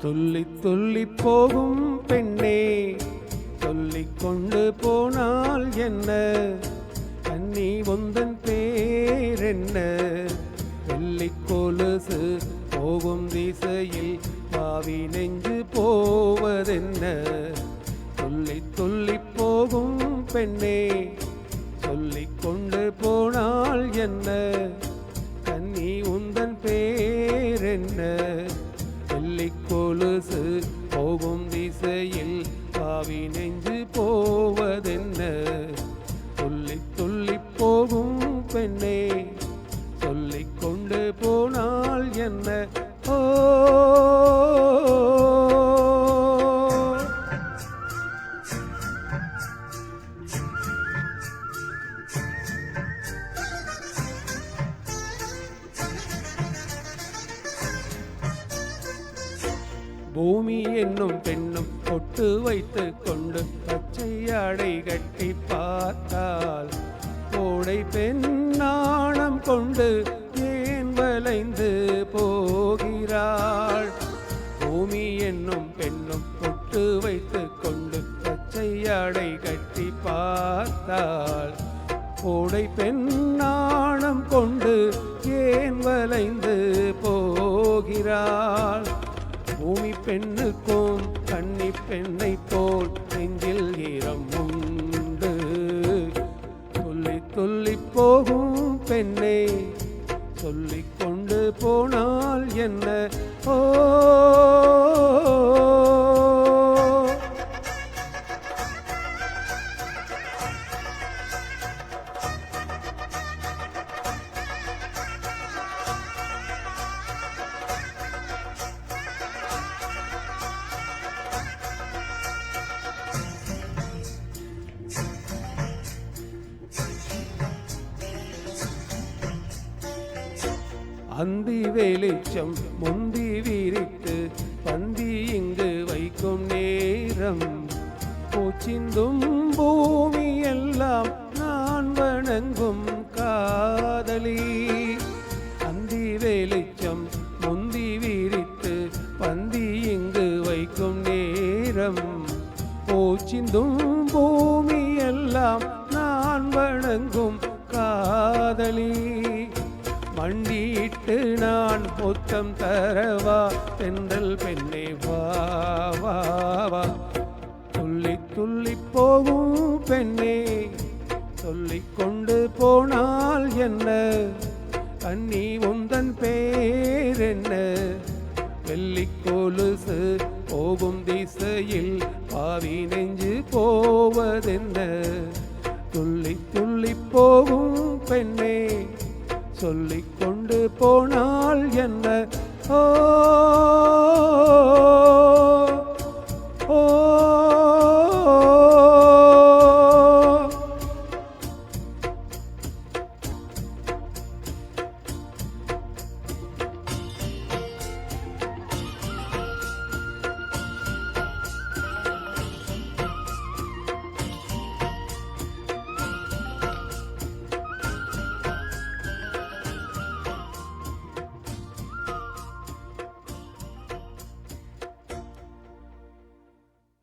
துள்ளி துள்ளி போகும் பெண்ணே, சொல்லிக் கொண்டு போனால் என்ன? கண்ணி உந்தன் பேரென்ன? வெள்ளிக் கொலுசு போகும் திசையில் பாவி நெஞ்சு போவதென்ன? துள்ளி துள்ளி போகும் பெண்ணே, சொல்லிக் கொண்டு போனால் என்ன? கண்ணி உந்தன் பேரென்ன? வெள்ளிக் கொலுசு போகும் திசையில் பாவி நெஞ்சு போவதென்ன? துள்ளி துள்ளி போகும் பெண்ணே, சொல்லிக் கொண்டு போனால் என்ன? ஓ பூமி என்னும் பெண்ணும் பொட்டு வைத்து கொண்டு பச்சை ஆடை கட்டி பார்த்தால் கோடை பெண் நாணம் கொண்டு ஏன் வளைந்து போகிறாள்? பூமி என்னும் பெண்ணும் பொட்டு வைத்து கொண்டு பச்சை ஆடை கட்டி பார்த்தால் கோடை பெண் நாணம் கொண்டு ஏன் வளைந்து போகிறாள்? பூமி பெண்ணுக்கும் கன்னி பெண்ணை போல் நெஞ்சில் ஈரம் உண்டு. துள்ளி துள்ளி போகும் பெண்ணே, சொல்லிக் கொண்டு போனால் என்ன? ஓ அந்தி வெளிச்சம் முந்தி விரித்து பந்தி இங்கு வைக்கும் நேரம் பூச்சிந்தும் பூமி எல்லாம் நான் வணங்கும் காதலி. அந்தி வெளிச்சம் முந்தி விரித்து பந்தி இங்கு வைக்கும் நேரம் பூச்சிந்தும் பூமி எல்லாம் நான் வணங்கும் காதலி. மண்டியிட்டு நான் முத்தம் தரவா தென்றல் பெண்ணே வா வா வா. துள்ளி துள்ளி போகும் பெண்ணே, சொல்லிக் கொண்டு போனால் என்ன? கண்ணி உந்தன் பேரென்ன? வெள்ளிக் கொலுசு போகும் திசையில் பாவி நெஞ்சு போவதென்ன? துள்ளி துள்ளி போகும் பெண்ணே, சொல்லிக் கொண்டு போனால் என்ன? ஓ